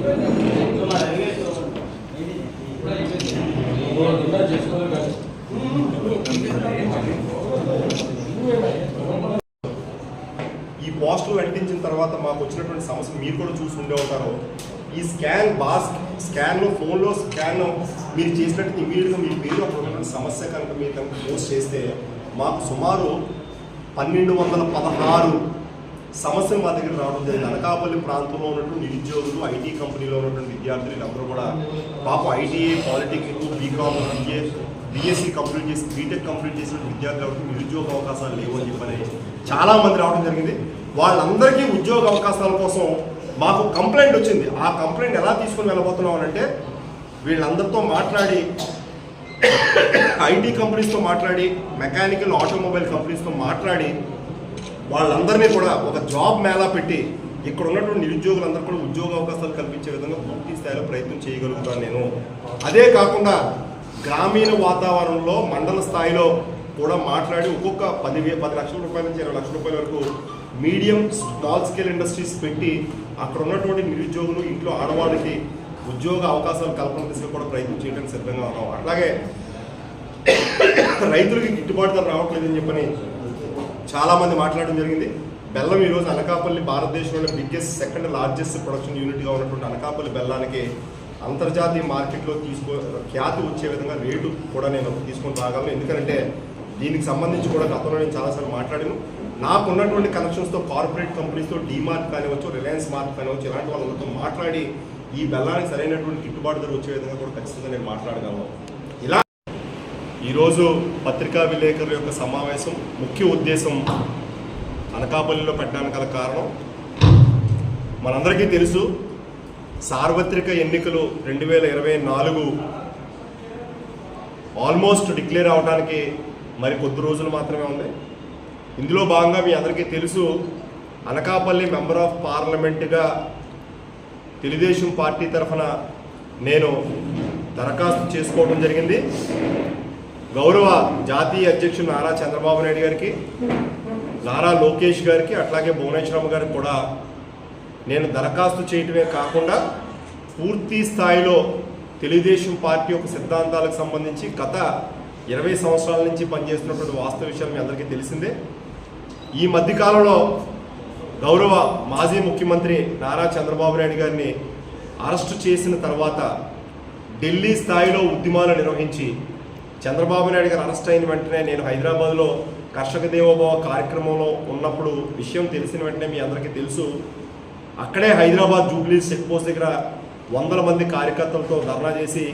ఈ పోస్టులు అంటించిన తర్వాత మాకు వచ్చినటువంటి సమస్య మీరు కూడా చూసి ఉండే ఉంటారు. ఈ స్కాన్లో ఫోన్లో స్కాన్ మీరు చేసినట్టు ఇమీడియట్గా మీ పేరు అక్కడ ఉన్నటువంటి సమస్య కనుక మీరు కనుక పోస్ట్ చేస్తే మాకు సుమారు 1216 సమస్యలు మా దగ్గర రావడం జరిగింది. అనకాపల్లి ప్రాంతంలో ఉన్నటువంటి నిరుద్యోగులు, ఐటీ కంపెనీలో ఉన్నటువంటి విద్యార్థులు వీళ్ళందరూ కూడా పాపం ITI, polytechnic, BCom, BSc complete చేసి బీటెక్ కంప్లీట్ చేసిన విద్యార్థులకు నిరుద్యోగ అవకాశాలు లేవు అని చెప్పని చాలామంది రావడం జరిగింది. వాళ్ళందరికీ ఉద్యోగ అవకాశాల కోసం మాకు కంప్లైంట్ వచ్చింది. ఆ కంప్లైంట్ ఎలా తీసుకొని వెళ్ళబోతున్నాం అంటే వీళ్ళందరితో మాట్లాడి, ఐటీ కంపెనీస్తో మాట్లాడి, మెకానికల్ ఆటోమొబైల్ కంపెనీస్తో మాట్లాడి వాళ్ళందరినీ కూడా ఒక జాబ్ మేళా పెట్టి ఇక్కడ ఉన్నటువంటి నిరుద్యోగులందరూ కూడా ఉద్యోగ అవకాశాలు కల్పించే విధంగా పూర్తి స్థాయిలో ప్రయత్నం చేయగలుగుతాను నేను. అదే కాకుండా గ్రామీణ వాతావరణంలో మండల స్థాయిలో కూడా మాట్లాడి ఒక్కొక్క 10 లక్షల రూపాయల నుంచి 20 లక్షల రూపాయల వరకు మీడియం స్మాల్ స్కేల్ ఇండస్ట్రీస్ పెట్టి అక్కడ ఉన్నటువంటి నిరుద్యోగులు, ఇంట్లో ఆడవాళ్ళకి ఉద్యోగ అవకాశాలు కల్పన దిశగా కూడా ప్రయత్నం చేయడానికి సిద్ధంగా ఉన్నాం. అట్లాగే రైతులకి గిట్టుబాటు ధర రావట్లేదని చెప్పని చాలామంది మాట్లాడడం జరిగింది. బెల్లం ఈరోజు అనకాపల్లి భారతదేశంలోనే బిగ్గెస్ట్ సెకండ్ లార్జెస్ట్ ప్రొడక్షన్ యూనిట్గా ఉన్నటువంటి అనకాపల్లి బెల్లానికి అంతర్జాతీయ మార్కెట్లో ఖ్యాతి వచ్చే విధంగా రేటు కూడా నేను తీసుకొని రాగలను. ఎందుకంటే దీనికి సంబంధించి కూడా గతంలో నేను చాలాసార్లు మాట్లాడాను. నాకు ఉన్నటువంటి కనెక్షన్స్తో కార్పొరేట్ కంపెనీస్తో డీమార్ట్ కానివచ్చు, రిలయన్స్ మార్ట్ కానివచ్చు, ఇలాంటి వాళ్ళతో మాట్లాడి ఈ బెల్లానికి సరైనటువంటి గిట్టుబాటు ధర వచ్చే విధంగా కూడా ఖచ్చితంగా నేను మాట్లాడగలను. ఇలా ఈరోజు పత్రికా విలేకరుల యొక్క సమావేశం ముఖ్య ఉద్దేశం అనకాపల్లిలో పెట్టడానికి గల కారణం మనందరికీ తెలుసు. సార్వత్రిక ఎన్నికలు 2024 ఆల్మోస్ట్ డిక్లేర్ అవడానికి మరి కొద్ది రోజులు మాత్రమే ఉంది. ఇందులో భాగంగా మీ అందరికీ తెలుసు, అనకాపల్లి మెంబర్ ఆఫ్ పార్లమెంట్గా తెలుగుదేశం పార్టీ తరఫున నేను దరఖాస్తు చేసుకోవడం జరిగింది. గౌరవ జాతీయ అధ్యక్షుడు నారా చంద్రబాబు నాయుడు గారికి, నారా లోకేష్ గారికి, అట్లాగే భువనేశ్వరమ్మ గారికి కూడా నేను దరఖాస్తు చేయటమే కాకుండా పూర్తి స్థాయిలో తెలుగుదేశం పార్టీ యొక్క సిద్ధాంతాలకు సంబంధించి గత 20 సంవత్సరాల నుంచి పనిచేస్తున్నటువంటి వాస్తవ విషయాలు మీ అందరికీ తెలిసిందే. ఈ మధ్యకాలంలో గౌరవ మాజీ ముఖ్యమంత్రి నారా చంద్రబాబు నాయుడు గారిని అరెస్టు చేసిన తర్వాత ఢిల్లీ స్థాయిలో ఉద్యమాలు నిర్వహించి చంద్రబాబు నాయుడు గారు అరెస్ట్ అయిన వెంటనే నేను హైదరాబాద్లో కర్షక దేవోభవ కార్యక్రమంలో ఉన్నప్పుడు విషయం తెలిసిన వెంటనే మీ అందరికీ తెలుసు, అక్కడే హైదరాబాద్ జూబ్లీస్ చెక్ పోస్ట్ దగ్గర 100 మంది కార్యకర్తలతో ధర్నా చేసి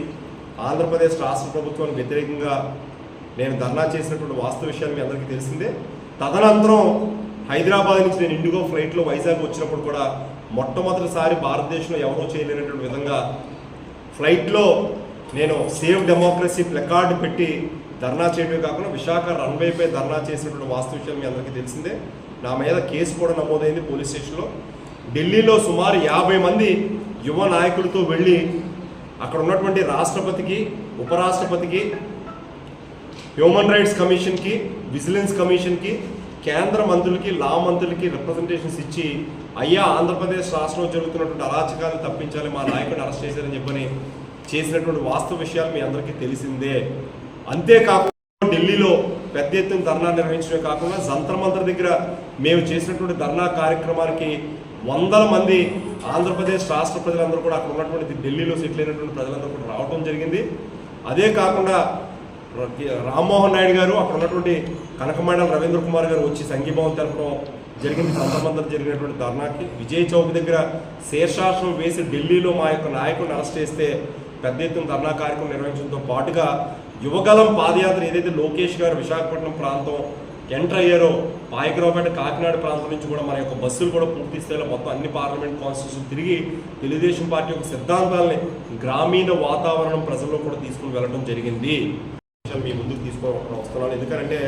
ఆంధ్రప్రదేశ్ రాష్ట్ర ప్రభుత్వానికి వ్యతిరేకంగా నేను ధర్నా చేసినటువంటి వాస్తవ విషయాలు మీ అందరికీ తెలిసిందే. తదనంతరం హైదరాబాద్ నుంచి నేను ఇండిగో ఫ్లైట్లో వైజాగ్ వచ్చినప్పుడు కూడా మొట్టమొదటిసారి భారతదేశంలో ఎవరో చేయలేనటువంటి విధంగా ఫ్లైట్లో నేను సేవ్ డెమోక్రసీ ప్లకార్డు పెట్టి ధర్నా చేయడమే కాకుండా విశాఖ రన్వేపై ధర్నా చేసినటువంటి వాస్తవ విషయాలు మీ అందరికీ తెలిసిందే. నా మీద కేసు కూడా నమోదైంది పోలీస్ స్టేషన్లో. ఢిల్లీలో సుమారు 50 మంది యువ నాయకులతో వెళ్ళి అక్కడ ఉన్నటువంటి రాష్ట్రపతికి, ఉపరాష్ట్రపతికి, హ్యూమన్ రైట్స్ కమిషన్కి, విజిలెన్స్ కమిషన్కి, కేంద్ర మంత్రులకి, లా మంత్రులకి రిప్రజెంటేషన్స్ ఇచ్చి అయ్యా ఆంధ్రప్రదేశ్ రాష్ట్రంలో జరుగుతున్నటువంటి అరాచకాలను తప్పించాలి, మా నాయకుడిని అరెస్ట్ చేశారని చెప్పని చేసినటువంటి వాస్తవ విషయాలు మీ అందరికీ తెలిసిందే. అంతేకాకుండా ఢిల్లీలో పెద్ద ఎత్తున ధర్నా నిర్వహించడమే కాకుండా జంతర్ మంతర్ దగ్గర మేము చేసినటువంటి ధర్నా కార్యక్రమానికి 100 మంది ఆంధ్రప్రదేశ్ రాష్ట్ర ప్రజలందరూ కూడా అక్కడ ఉన్నటువంటి ఢిల్లీలో సెటిల్ అయినటువంటి ప్రజలందరూ కూడా రావడం జరిగింది. అదే కాకుండా రామ్మోహన్ నాయుడు గారు, అక్కడ ఉన్నటువంటి కనకమండల రవీంద్ర కుమార్ గారు వచ్చి సంఘీభావం తెలపడం జరిగింది. జంతర్ మంతర్ జరిగినటువంటి ధర్నాకి విజయ్ చౌక్ దగ్గర శీర్షాసనం వేసి ఢిల్లీలో మా యొక్క నాయకుడిని అరెస్ట్ చేస్తే పెద్ద ఎత్తున ధర్నా కార్యక్రమం నిర్వహించడంతో పాటుగా యువగలం పాదయాత్ర ఏదైతే లోకేష్ గారు విశాఖపట్నం ప్రాంతం ఎంటర్ అయ్యారో పాయకరావుపేట, కాకినాడ ప్రాంతం నుంచి కూడా మన యొక్క బస్సులు కూడా పూర్తి స్థాయిలో మొత్తం అన్ని పార్లమెంట్ కాన్స్టిట్యూషన్ తిరిగి తెలుగుదేశం పార్టీ యొక్క సిద్ధాంతాలని గ్రామీణ వాతావరణం ప్రజల్లో కూడా తీసుకుని వెళ్ళడం జరిగింది. మీ ముందుకు తీసుకొని వస్తున్నాను. ఎందుకంటే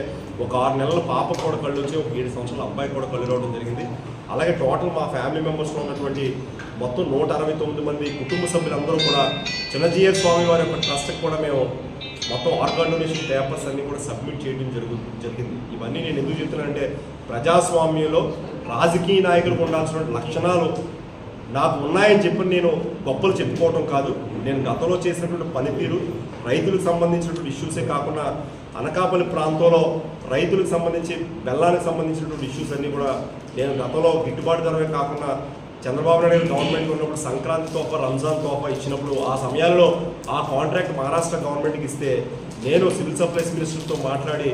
ఒక 6 నెలల పాప కూడా కళ్ళు వచ్చి, ఒక 7 సంవత్సరాల అబ్బాయి కూడా కళ్ళు రావడం జరిగింది. అలాగే టోటల్ మా ఫ్యామిలీ మెంబర్స్లో ఉన్నటువంటి మొత్తం 169 మంది కుటుంబ సభ్యులందరూ కూడా చిన్నజీయర్ స్వామి వారి యొక్క ట్రస్ట్కి కూడా మేము మొత్తం ఆర్గాన్ డొనేషన్ పేపర్స్ అన్నీ కూడా సబ్మిట్ చేయడం జరిగింది. ఇవన్నీ నేను ఎందుకు చెప్తున్నానంటే ప్రజాస్వామ్యంలో రాజకీయ నాయకులకు ఉండాల్సిన లక్షణాలు నాకు ఉన్నాయని చెప్పి నేను గొప్పలు చెప్పుకోవడం కాదు. నేను గతంలో చేసినటువంటి పనితీరు, రైతులకు సంబంధించినటువంటి ఇష్యూసే కాకుండా అనకాపల్లి ప్రాంతంలో రైతులకు సంబంధించి బెల్లానికి సంబంధించినటువంటి ఇష్యూస్ అన్నీ కూడా నేను గతంలో గిట్టుబాటు ధరమే కాకుండా చంద్రబాబు నాయుడు గవర్నమెంట్ ఉన్నప్పుడు సంక్రాంతి తోఫా, రంజాన్ తోఫా ఇచ్చినప్పుడు ఆ సమయాల్లో ఆ కాంట్రాక్ట్ మహారాష్ట్ర గవర్నమెంట్కి ఇస్తే నేను సివిల్ సప్లైస్ మినిస్టర్తో మాట్లాడి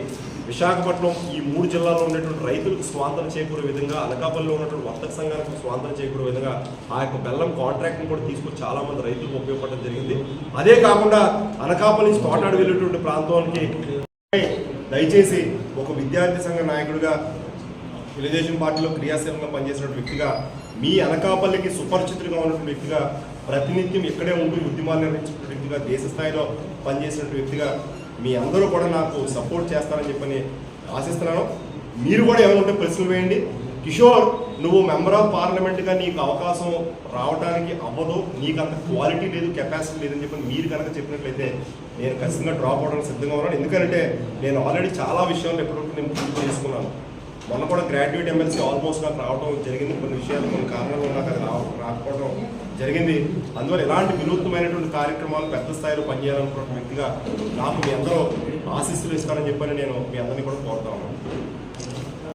విశాఖపట్నం ఈ 3 జిల్లాల్లో ఉన్నటువంటి రైతులకు స్వాతంత్రం చేకూరే విధంగా, అనకాపల్లిలో ఉన్నటువంటి వర్తక సంఘానికి స్వాతంత్రం చేకూరే విధంగా ఆ యొక్క బెల్లం కాంట్రాక్ట్ని కూడా తీసుకొచ్చి చాలామంది రైతులకు ఉపయోగపడడం జరిగింది. అదే కాకుండా అనకాపల్లి నుంచి తోటాడు వెళ్ళేటువంటి ప్రాంతానికి దయచేసి ఒక విద్యార్థి సంఘ నాయకుడిగా, తెలుగుదేశం పార్టీలో క్రియాశీలంగా పనిచేసిన వ్యక్తిగా, మీ అనకాపల్లికి సుపరిచితులుగా ఉన్నటువంటి వ్యక్తిగా, ప్రతినిత్యం ఇక్కడే ఉంటూ ఉద్యమాలు నిర్వహించిన వ్యక్తిగా, దేశ స్థాయిలో పనిచేసిన వ్యక్తిగా మీ అందరూ కూడా నాకు సపోర్ట్ చేస్తారని చెప్పని ఆశిస్తున్నాను. మీరు కూడా ఏమంటే ప్రశ్నలు వేయండి. కిషోర్, నువ్వు మెంబర్ ఆఫ్ పార్లమెంట్గా నీకు అవకాశం రావడానికి అవ్వదు, నీకు అంత క్వాలిటీ లేదు, కెపాసిటీ లేదని చెప్పి మీరు కనుక చెప్పినట్లయితే నేను ఖచ్చితంగా డ్రాప్ అవడానికి సిద్ధంగా ఉన్నాను. ఎందుకంటే నేను ఆల్రెడీ చాలా విషయాలు ఎప్పటికప్పుడు నేను పూర్తి చేసుకున్నాను. మొన్న కూడా గ్రాడ్యుయేట్ ఎమ్మెల్సీ ఆల్మోస్ట్ నాకు రావడం జరిగింది. కొన్ని విషయాలు, కొన్ని కారణాలు నాకు అది రాకపోవడం జరిగింది. అందువల్ల ఎలాంటి వినూత్నమైనటువంటి కార్యక్రమాలు పెద్ద స్థాయిలో పనిచేయాలనుకున్న వ్యక్తిగా నాకు మీ అందరూ ఆశీస్సులు ఇస్తారని చెప్పని నేను మీ అందరినీ కూడా కోరుతా ఉన్నాను.